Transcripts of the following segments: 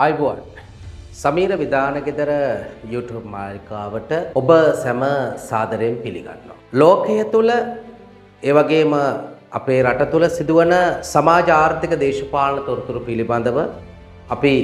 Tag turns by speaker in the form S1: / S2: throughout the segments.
S1: අයිබෝන් සමීර විධානගෙදර YouTube මාලිකාවට ඔබ සැම සාදරයෙන් පිළිගන්නවා. ලෝකය තුළ ඒ වගේම අපේ රට තුළ සිදුවන සමාජ ආර්ථික දේශපාලන තොරතුරු පිළිබඳව අපි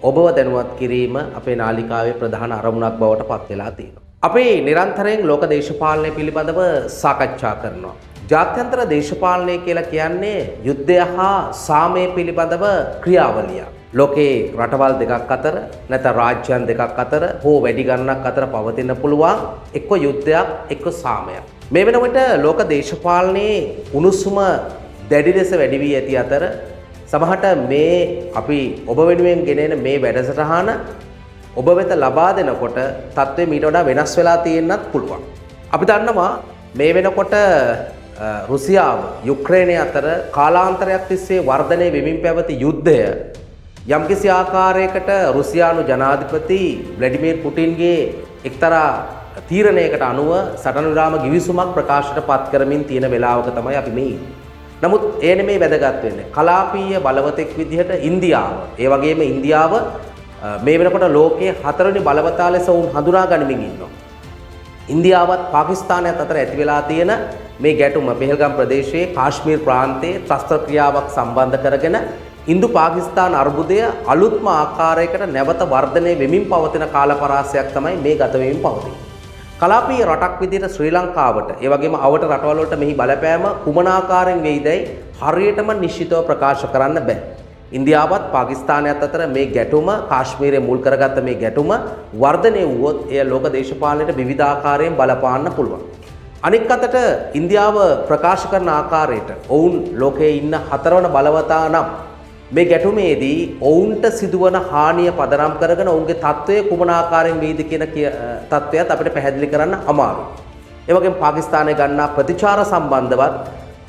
S1: ඔබව දැනුවත් කිරීම අපේ නාලිකාවේ ප්‍රධාන අරමුණක් බවට පත් වෙලා තියෙනවා. අපි නිරන්තරයෙන් ලෝක දේශපාලනය පිළිබඳව සාකච්ඡා කරනවා. ජාත්‍යන්තර දේශපාලනය කියලා කියන්නේ යුද්ධය හා සාමය පිළිබඳව ක්‍රියාවලියක්. ලෝකේ රටවල් දෙකක් අතර නැත්නම් රාජ්‍යයන් දෙකක් අතර හෝ වැඩි ගණනක් අතර පවතින පුළුවන් එක්ක යුද්ධයක් එක්ක සාමයක්. මේ වෙනකොට ලෝක දේශපාලනයේ උණුසුම දැඩි ලෙස වැඩි වී ඇති අතර සමහරට මේ අපි ඔබ වෙනුවෙන් ගෙනෙන මේ වැඩසටහන ඔබ වෙත ලබා දෙනකොට තත්ත්වය මීට වඩා වෙනස් වෙලා තියෙන්නත් පුළුවන්. අපි දන්නවා මේ වෙනකොට රුසියාව යුක්‍රේනය අතර කාලාන්තරයක් තිස්සේ වර්ධනය වෙමින් පැවති යුද්ධය යම්කිසි ආකාරයකට රුසියානු ජනාධිපති ව්ලැඩිමීර් පුටින්ගේ එක්තරා තීරණයකට අනුව සටන විරාම ගිවිසුමක් ප්‍රකාශයට පත් කරමින් තියෙන වෙලාවක තමයි අපි මේ ඉන්නේ. නමුත් ඒ නෙමෙයි වැදගත් වෙන්නේ. කලාපීය බලවතෙක් විදිහට ඉන්දියාව, ඒ වගේම ඉන්දියාව මේ වෙනකොට ලෝකයේ හතරවෙනි බලවතා ලෙස වුන් හඳුනා ගනිමින් ඉන්නවා. ඉන්දියාවත් පාකිස්තානයත් අතර ඇති වෙලා තියෙන මේ ගැටුම පෙහෙල්ගම් ප්‍රදේශයේ කාශ්මීර් ප්‍රාන්තයේ ත්‍රස්ත ක්‍රියාවක් සම්බන්ධ කරගෙන ඉන්දු පාකිස්තාන අර්බුදය අලුත්ම ආකාරයකට නැවත වර්ධනය වෙමින් පවතින කාලපරාසයක් තමයි මේ ගත වෙමින් පවතින්නේ. කලාපීය රටක් විදිහට ශ්‍රී ලංකාවට ඒ වගේම අවට රටවල් වලට මෙහි බලපෑම කුමන ආකාරයෙන් වෙයිදයි හරියටම නිශ්චිතව ප්‍රකාශ කරන්න බෑ. ඉන්දියාවත් පාකිස්තානයත් අතර මේ ගැටුම කාශ්මීරය මුල් කරගත්ත මේ ගැටුම වර්ධනය වුවොත් එය ලෝක දේශපාලනයට විවිධ ආකාරයෙන් බලපාන්න පුළුවන්. අනෙක් අතට ඉන්දියාව ප්‍රකාශ කරන ආකාරයට ඔවුන් ලෝකයේ ඉන්න හතරවන බලවතා නම් මේ ගැටුමේදී ඔවුන්ට සිදුවන හානිය පදනම් කරගෙන ඔවුන්ගේ තත්ත්වය කුමන ආකාරයෙන් වේද කියන තත්ත්වයත් අපිට පැහැදිලි කරන්න අමාරුයි. ඒ වගේම පාකිස්තානය ගන්නා ප්‍රතිචාර සම්බන්ධවත්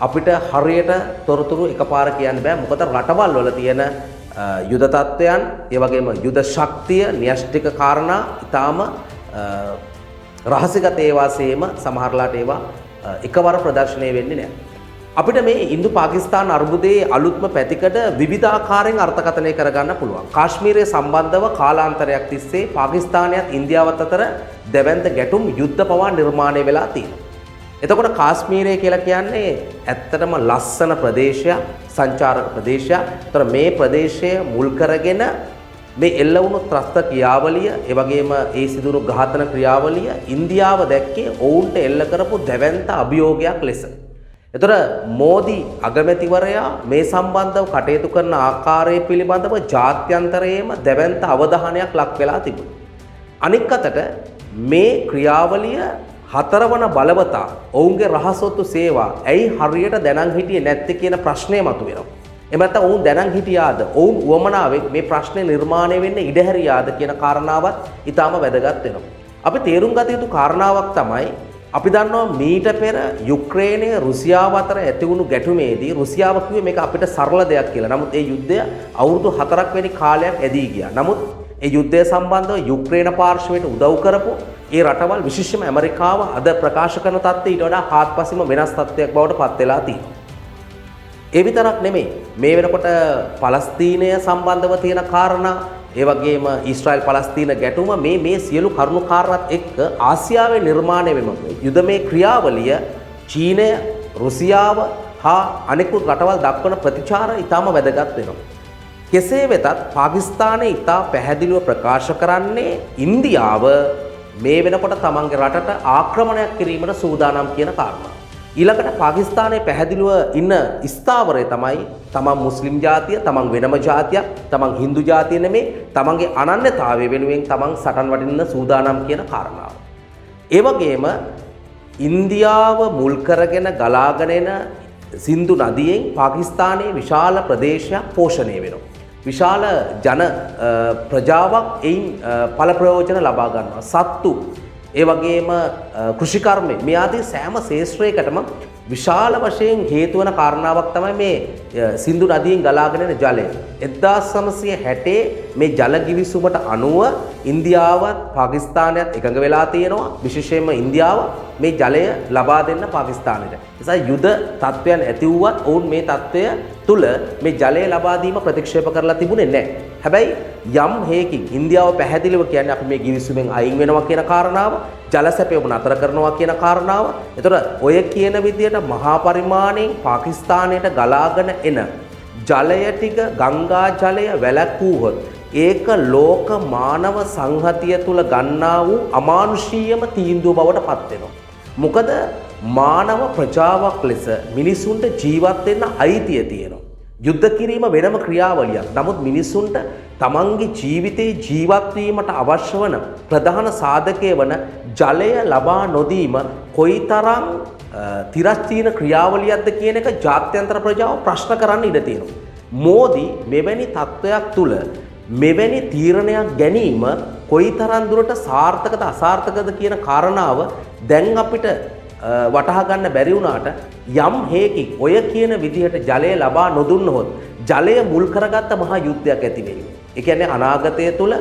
S1: අපිට හරියට තොරතුරු එකපාර කියන්න බෑ. මොකද රටවල් වල තියෙන යුද තත්ත්වයන්, ඒ වගේම යුද ශක්තිය, න්‍යෂ්ටික කාරණා ඊටාම රහසිගත ඒවාසේම සමහරලාට ඒවා එකවර ප්‍රදර්ශනය වෙන්නේ නැහැ. අපිට මේ ඉන්දු පාකිස්තාන අර්බුදයේ අලුත්ම පැතිකඩ විවිධාකාරයෙන් අර්ථකථනය කරගන්න පුළුවන්. කාශ්මීරය සම්බන්ධව කාලාන්තරයක් තිස්සේ පාකිස්තානයත් ඉන්දියාවත් අතර දැවැන්ත ගැටුම් යුද්ධ පවා නිර්මාණය වෙලා තියෙනවා. එතකොට කාශ්මීරය කියලා කියන්නේ ඇත්තටම ලස්සන ප්‍රදේශයක්, සංචාරක ප්‍රදේශයක්. ඒතර මේ ප්‍රදේශය මුල් කරගෙන මේ එල්ල වුණු ත්‍රස්ත ක්‍රියාවලිය, ඒ වගේම ඒ සිදුණු ඝාතන ක්‍රියාවලිය ඉන්දියාව දැක්කේ ඔවුන්ට එල්ල කරපු දැවැන්ත අභියෝගයක් ලෙස. එතකොට මෝදි අගමැතිවරයා මේ සම්බන්ධව කටයුතු කරන ආකාරය පිළිබඳව ජාත්‍යන්තරයේම දැවැන්ත අවධානයක් ලක් වෙලා තිබුණා. අනික් අතට මේ ක්‍රියාවලිය හතරවන බලවතා ඔවුන්ගේ රහසොත්තු සේවා ඇයි හරියට දැනන් හිටියේ නැත්තේ කියන ප්‍රශ්නය මතුවෙනවා. එහෙම නැත්නම් ඔවුන් දැනන් හිටියාද? ඔවුන් උවමනාවෙන් මේ ප්‍රශ්නේ නිර්මාණය වෙන්න ඉඩ හැරියාද කියන කාරණාවත් ඊටාම වැදගත් වෙනවා. අපි තේරුම් ගත යුතු කාරණාවක් තමයි අපි දන්නවා මීට පෙර යුක්‍රේනය රුසියාව අතර ඇති වුණු ගැටුමේදී රුසියාව කිව්වේ මේක අපිට සරල දෙයක් කියලා. නමුත් ඒ යුද්ධය අවුරුදු 4ක් වැනි කාලයක් ඇදී ගියා. නමුත් ඒ යුද්ධය සම්බන්ධව යුක්‍රේන පාර්ශවයට උදව් කරපු ඒ රටවල් විශේෂයෙන්ම ඇමරිකාව අද ප්‍රකාශ කරන තත්ත්වය ඊට වඩා හාත්පසින්ම වෙනස් තත්ත්වයක් බවට පත් වෙලා තියෙනවා. ඒ විතරක් නෙමෙයි මේ වෙනකොට පලස්තීනය සම්බන්ධව තියෙන කාරණා, ඒ වගේම ඊශ්‍රායල් පලස්තීන ගැටුම මේ සියලු කරුණු කාරණාත් එක්ක ආසියාවේ නිර්මාණය වෙන යුදමේ ක්‍රියාවලිය චීනය, රුසියාව හා අනෙකුත් රටවල් දක්වන ප්‍රතිචාර ඉතාම වැදගත් වෙනවා. කෙසේ වෙතත් පාකිස්තානය ඉතා පැහැදිලිව ප්‍රකාශ කරන්නේ ඉන්දියාව මේ වෙනකොට තමන්ගේ රටට ආක්‍රමණයක් කිරීමට සූදානම් කියන කාරණා. ඊළඟට පාකිස්තානයේ පැහැදිලිව ඉන්න ස්ථාවරය තමයි තමන් මුස්ලිම් ජාතිය, තමන් වෙනම ජාතියක්, තමන් හින්දු ජාතිය නෙමේ, තමන්ගේ අනන්‍යතාවය වෙනුවෙන් තමන් සටන් වඩින්න සූදානම් කියන කාරණාව. ඒ වගේම ඉන්දියාව මුල් කරගෙන ගලාගෙන එන සින්දු නදියෙන් පාකිස්තානයේ විශාල ප්‍රදේශයක් පෝෂණය වෙනවා. විශාල ජන ප්‍රජාවක් එයින් ඵල ප්‍රයෝජන ලබා ගන්නවා. සත්තු, ඒ වගේම කෘෂිකර්මය මේ ආදී සෑම ශේෂ්ත්‍රයකටම විශාල වශයෙන් හේතු වන කාරණාවක් තමයි මේ සින්දු නදියෙන් ගලාගෙන එන ජලය. 1960 මේ ජල ගිවිසුමට අනුව ඉන්දියාවත් පාකිස්තානයත් එකඟ වෙලා තියෙනවා. විශේෂයෙන්ම ඉන්දියාව මේ ජලය ලබා දෙන්න පාකිස්තානයට. නිසා යුද තත්ත්වයන් ඇති වුවත් ඔවුන් මේ තත්ත්වය තුල මේ ජලය ලබා දීම ප්‍රතික්ෂේප කරලා තිබුණේ නැහැ. හැබැයි යම් හේකින් ඉන්දියාව පැහැදිලිව කියන්නේ අපි මේ ගිවිසුමෙන් අයින් වෙනවා කියන කාරණාව, ජල සැපයම නතර කරනවා කියන කාරණාව. එතකොට ඔය කියන විදියට මහා පරිමාණයෙන් පාකිස්තානයට ගලාගෙන එන ජලය ටික ගංගා ජලය වැළැක්වුවොත් ඒක ලෝක මානව සංහතිය තුල ගන්නා වූ අමානුෂීයම තීන්දුව බවට පත් වෙනවා. මොකද මානව ප්‍රජාවක් ලෙස මිනිසුන්ට ජීවත් වෙන්න අයිතිය තියෙනවා. යුද්ධ කිරීම වෙනම ක්‍රියාවලියක්. නමුත් මිනිසුන්ට තමන්ගේ ජීවිතේ ජීවත් වීමට අවශ්‍ය වන ප්‍රධාන සාධකය වන ජලය ලබා නොදීම කොයිතරම් තිරස්චීන ක්‍රියාවලියක්ද කියන එක ජාත්‍යන්තර ප්‍රජාව ප්‍රශ්න කරන්න ඉඩ තියෙනවා. මෝදි මෙවැනි තත්ත්වයක් තුල මෙවැනි තීරණයක් ගැනීම කොයිතරම් දුරට සාර්ථකද අසාර්ථකද කියන කාරණාව දැන් අපිට වටහා ගන්න බැරි වුණාට යම් හේකින් ඔය කියන විදිහට ජලය ලබා නොදුන්නහොත් ජලය මුල් කරගත්ත මහා යුද්ධයක් ඇති වෙයි. ඒ කියන්නේ අනාගතය තුල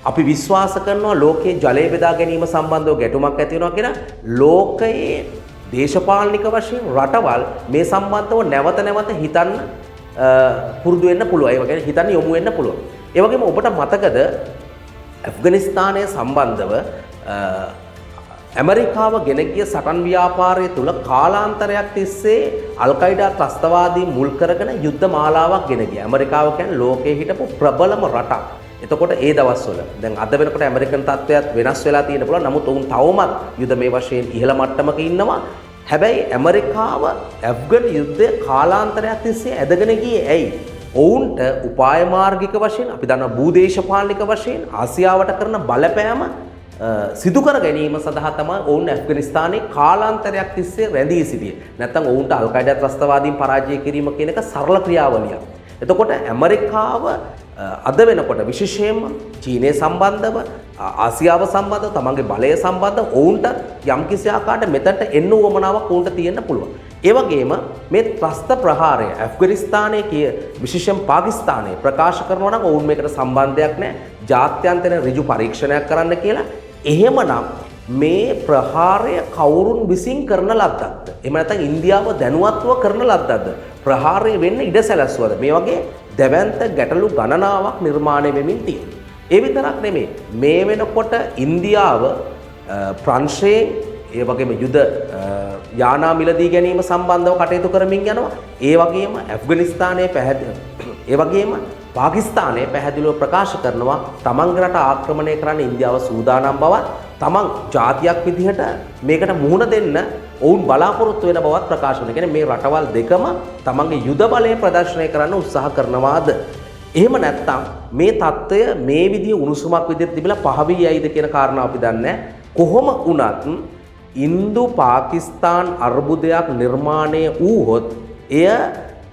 S1: අපි විශ්වාස කරනවා ලෝකයේ ජලය බෙදා ගැනීම සම්බන්ධව ගැටුමක් ඇති වෙනවා කියලා. ලෝකයේ දේශපාලනික වශයෙන් රටවල් මේ සම්බන්ධව නැවත නැවත හිතන්න පුරුදු වෙන්න පුළුවන්. ඒ වගේ හිතන්න යොමු වෙන්න පුළුවන්. ඒ වගේම ඔබට මතකද ඇෆ්ගනිස්තානය සම්බන්ධව ඇමරිකාව ගෙන ගිය සටන් ව්‍යාපාරය තුල කාලාන්තරයක් තිස්සේ අල් කයිඩා ත්‍රස්තවාදී මුල් කරගෙන යුද්ධ මාලාවක් ගෙන ගියා. ඇමරිකාව කියන්නේ ලෝකයේ හිටපු ප්‍රබලම රටක්. එතකොට ඒ දවස්වල දැන් අද වෙනකොට ඇමරිකන් තත්ත්වයක් වෙනස් වෙලා තියෙන පුළුවන්. නමුත් ඔවුන් තවමත් යුද මේ වශයෙන් ඉහළ මට්ටමක ඉන්නවා. හැබැයි ඇමරිකාව ඇෆ්ගන් යුද්ධය කාලාන්තරයක් තිස්සේ ඇදගෙන ගියේ ඇයි? ඔවුන්ට උපාය මාර්ගික වශයෙන් අපි දන්නවා භූදේශපාලනික වශයෙන් ආසියාවට කරන බලපෑම සිදු කර ගැනීම සඳහා තමයි ඔවුන් ඇෆ්ගනිස්තානයේ කාලාන්තරයක් තිස්සේ රැඳී සිටියේ. නැත්නම් ඔවුන්ට අල් කයිඩා ත්‍රස්තවාදීන් පරාජය කිරීම කියන එක සරල ක්‍රියාවලියක්. එතකොට ඇමරිකාව අද වෙනකොට විශේෂයෙන්ම චීනය සම්බන්ධව ආසියාව සම්බන්ධව තමන්ගේ බලය සම්බන්ධව ඔවුන්ට යම්කිසි ආකාරයකට මෙතනට එන්න උවමනාවක් ඔවුන්ට තියෙන්න පුළුවන්. ඒ වගේම මේ ත්‍රස්ත ප්‍රහාරය ඇෆ්ගනිස්තානයේ විශේෂයෙන් පාකිස්තානයේ ප්‍රකාශ කරනවා නම් ඔවුන් මේකට සම්බන්ධයක් නැහැ. ජාත්‍යන්තර ඍජු පරීක්ෂණයක් කරන්න කියලා. එහෙමනම් මේ ප්‍රහාරය කවුරුන් විසින් කරන ලද්දක්ද? එහෙම නැත්නම් ඉන්දියාව දැනුවත්ව කරන ලද්දක්ද? ප්‍රහාරය වෙන්න ඉඩ සැලසුවද? මේ වගේ දැවැන්ත ගැටලු ගණනාවක් නිර්මාණය වෙමින් තියෙනවා. ඒ විතරක් නෙමෙයි. මේ වෙනකොට ඉන්දියාව ප්‍රංශයෙන් ඒ වගේම යුද යානා මිලදී ගැනීම සම්බන්ධව කටයුතු කරමින් යනවා. ඒ වගේම ඇෆ්ගනිස්තානයේ ඒ වගේම පාකිස්තානයේ පැහැදිලිව ප්‍රකාශ කරනවා තමන්ගේ රට ආක්‍රමණය කරන්න ඉන්දියාව සූදානම් බවත්, තමන් ජාතියක් විදිහට මේකට මුහුණ දෙන්න ඔවුන් බලාපොරොත්තු වෙන බවත් ප්‍රකාශ කරනවා. කියන්නේ මේ රටවල් දෙකම තමන්ගේ යුද බලය ප්‍රදර්ශනය කරන්න උත්සාහ කරනවාද? එහෙම නැත්නම් මේ தত্ত্বය මේ විදිහ උණුසුමක් විදිහට තිබිලා පහවි යයිද කියන කාරණාව අපි දන්නේ කොහොම වුණත් ඉන්දු පාකිස්තාන් අර්බුදයක් නිර්මාණය වූහොත් එය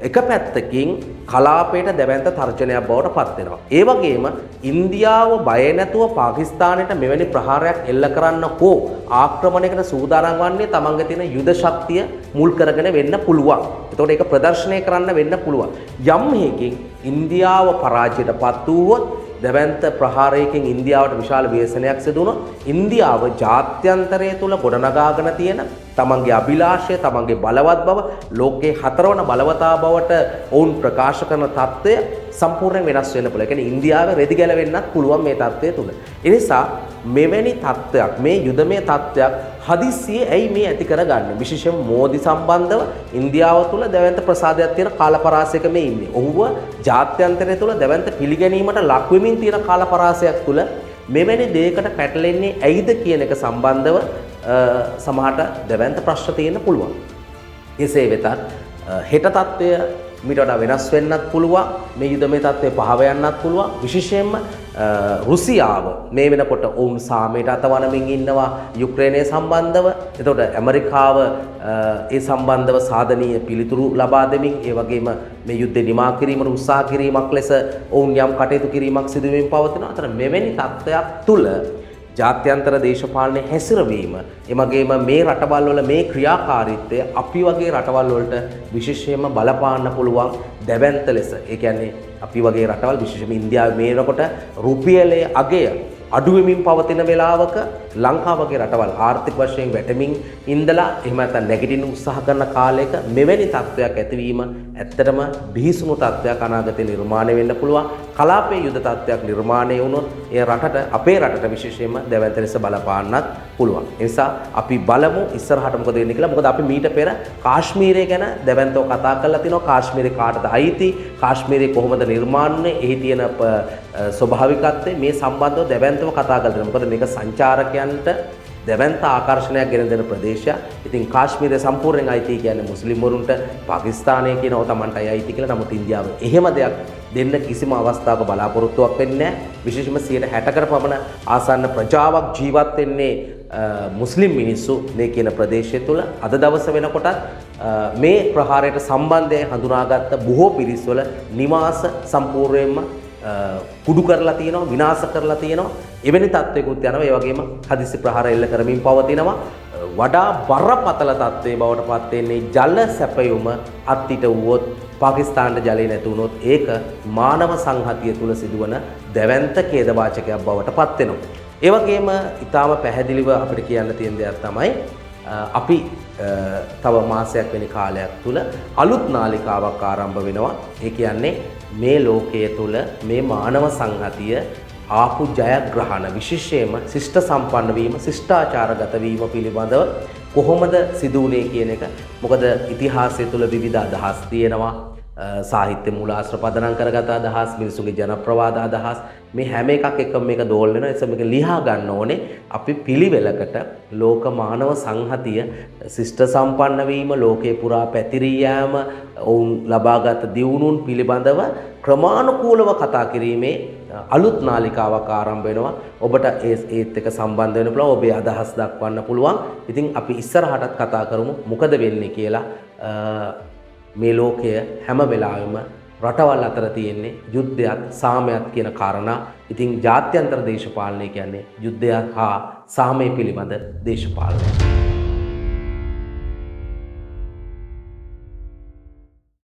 S1: එක පැත්තකින් කලාපයට දැවැන්ත තර්ජනයක් බවට පත් වෙනවා. ඒ වගේම ඉන්දියාව බය නැතුව පාකිස්තානයට මෙවැනි ප්‍රහාරයක් එල්ල කරන්න හෝ ආක්‍රමණයකට සූදානම් වන්නේ තමන්ගේ තියෙන යුද ශක්තිය මුල් කරගෙන වෙන්න පුළුවන්. එතකොට ඒක ප්‍රදර්ශනය කරන්න වෙන්න පුළුවන්. යම් හේකින් ඉන්දියාව පරාජයටපත් වුවොත් දැවැන්ත ප්‍රහාරයකින් ඉන්දියාවට විශාල ව්‍යසනයක් සිදු වුණොත් ඉන්දියාව ජාත්‍යන්තරය තුල ගොඩනගාගෙන තියෙන තමන්ගේ අභිලාෂය, තමන්ගේ බලවත් බව, ලෝකයේ හතරවන බලවතා බවට ඔවුන් ප්‍රකාශ කරන தত্ত্বය සම්පූර්ණයෙන් වෙනස් වෙන්න පුළුවන්. ඒ කියන්නේ ඉන්දියාවේ රෙදි ගැලවෙන්නත් පුළුවන් මේ தত্ত্বය තුල. ඒ නිසා මෙවැනි தত্ত্বයක්, මේ යුදමය தত্ত্বයක් හදිස්සියේ ඇයි මේ ඇති කරගන්නේ? විශේෂයෙන් මෝදි සම්බන්ධව ඉන්දියාව තුල දැවැන්ත ප්‍රසාදයක් තියෙන කාලපරාසයක මේ ඉන්නේ. ඔහුව ජාත්‍යන්තරය තුල දැවැන්ත පිළිගැනීමට ලක් වෙමින් තියෙන කාලපරාසයක් තුල මෙවැනි දෙයකට පැටලෙන්නේ ඇයිද කියන එක සම්බන්ධව සමහරට දැවැන්ත ප්‍රශ්න තියෙන්න පුළුවන්. එසේ වෙතත් හෙට තත්ත්වය මීට වඩා වෙනස් වෙන්නත් පුළුවන්. මේ යුදමය තත්ත්වය පහව යන්නත් පුළුවන්. විශේෂයෙන්ම රුසියාව මේ වෙනකොට ඔවුන් සාමයට අතවනමින් ඉන්නවා යුක්‍රේනය සම්බන්ධව. එතකොට ඇමරිකාව ඒ සම්බන්ධව සාධනීය පිළිතුරු ලබා දෙමින් ඒ වගේම මේ යුද්ධය නිමා කිරීමට උත්සාහ කිරීමක් ලෙස ඔවුන් යම් කටයුතු කිරීමක් සිදු වෙමින් පවතිනවා. අතන මෙවැනි තත්ත්වයක් තුල ජාත්‍යන්තර දේශපාලනයේ හැසිරවීම එමගේම මේ රටවල් වල මේ ක්‍රියාකාරීත්වය අපි වගේ රටවල් වලට විශේෂයෙන්ම බලපාන්න පුළුවන් දැවැන්ත ලෙස. ඒ කියන්නේ අපි වගේ රටවල් විශේෂයෙන්ම ඉන්දියාවේ මේ වෙනකොට රුපියලේ අගය අඩුවෙමින් පවතින වෙලාවක ලංකාව වගේ රටවල් ආර්ථික වශයෙන් වැටෙමින් ඉඳලා එහෙම නැත්නම් නැගිටින්න උත්සාහ කරන කාලයක මෙවැනි තත්ත්වයක් ඇතිවීම ඇත්තටම බිහිසුණු තත්ත්වයක් අනාගතේ නිර්මාණය වෙන්න පුළුවන්. කලාපයේ යුද තත්ත්වයක් නිර්මාණය වුණොත් ඒ රටට අපේ රටට විශේෂයෙන්ම දැවැන්ත ලෙස බලපාන්නත් පුළුවන්. ඒ නිසා අපි බලමු ඉස්සරහට මොකද වෙන්නේ කියලා. මොකද අපි මීට පෙර කාශ්මීරය ගැන දැවැන්තව කතා කරලා තිනවා. කාශ්මීරේ කාටද අයිති? කාශ්මීරේ කොහොමද නිර්මාණය වුනේ? එහි තියෙන ස්වභාවිකත්වය මේ සම්බන්ධව දැවැන්තව කතා කරලා තිනවා. මොකද මේක සංචාරකයන්ට දැවැන්ත ආකර්ෂණයක් ගෙන දෙන ප්‍රදේශයක්. ඉතින් කාශ්මීරය සම්පූර්ණයෙන් අයිති කියන්නේ මුස්ලිම් වරුන්ට, පාකිස්තානය කියනවා Tamanටයි අයිති කියලා. නමුත් ඉන්දියාව එහෙම දෙයක් දෙන්න කිසිම අවස්ථාවක බලාපොරොත්තුවක් වෙන්නේ නැහැ. විශේෂයෙන්ම 60%කට පමණ ආසන්න ප්‍රජාවක් ජීවත් වෙන්නේ මුස්ලිම් මිනිස්සු මේ කියන ප්‍රදේශය තුළ. අද දවස වෙනකොටත් මේ ප්‍රහාරයට සම්බන්ධයෙන් හඳුනාගත්ත බොහෝ පිරිස්වල නිවාස සම්පූර්ණයෙන්ම කුඩු කරලා තියෙනවා, විනාශ කරලා තියෙනවා. එවැනි තත්ත්වයකුත් යනවා. ඒ වගේම හදිසි ප්‍රහාර එල්ල කරමින් පවතිනවා. වඩා බරපතල තත්ත්වයේ බවට පත් වෙන්නේ ජල සැපයුම අත්හිට වුවොත්, පාකිස්තානට ජලය නැති වුණොත් ඒක මානව සංහතිය තුල සිදුවන දැවැන්ත ඛේදවාචකයක් බවට පත් වෙනවා. ඒ වගේම ඊටාම පැහැදිලිව අපිට කියන්න තියෙන දෙයක් තමයි අපි තව මාසයක් වෙන කාලයක් තුල අලුත් නාලිකාවක් ආරම්භ වෙනවා. ඒ කියන්නේ මේ ලෝකයේ තුල මේ මානව සංහතිය ආපු ජයග්‍රහණ විශේෂයෙන්ම ශිෂ්ට සම්පන්න වීම, ශිෂ්ටාචාරගත වීම පිළිබඳව කොහොමද සිදු වුනේ කියන එක. මොකද ඉතිහාසය තුල විවිධ අදහස් තියෙනවා. සාහිත්‍ය මූලාශ්‍ර පදනම් කරගත අදහස්, මිනිසුගේ ජනප්‍රවාද අදහස්, මේ හැම එකක් එකම මේක දෝල් වෙනවා. ඒක මේක ලියා ගන්න ඕනේ. අපි පිළිවෙලකට ලෝක මානව සංහතිය ශිෂ්ට සම්පන්න වීම, ලෝකේ පුරා පැතිරී යාම, ඔවුන් ලබාගත් දියුණුන් පිළිබඳව ක්‍රමානුකූලව කතා කිරීමේ අලුත් නාලිකාවක් ආරම්භ වෙනවා. ඔබට ඒත් එක්ක සම්බන්ධ වෙන්න පුළුවන්, ඔබේ අදහස් දක්වන්න පුළුවන්. ඉතින් අපි ඉස්සරහටත් කතා කරමු මොකද වෙන්නේ කියලා. මේ ලෝකය හැම වෙලාවෙම රටවල් අතර තියෙන්නේ යුද්ධයත් සාමයත් කියන කාරණා. ඉතින් ජාත්‍යන්තර දේශපාලනය කියන්නේ යුද්ධය හා සාමය පිළිබඳ දේශපාලනය.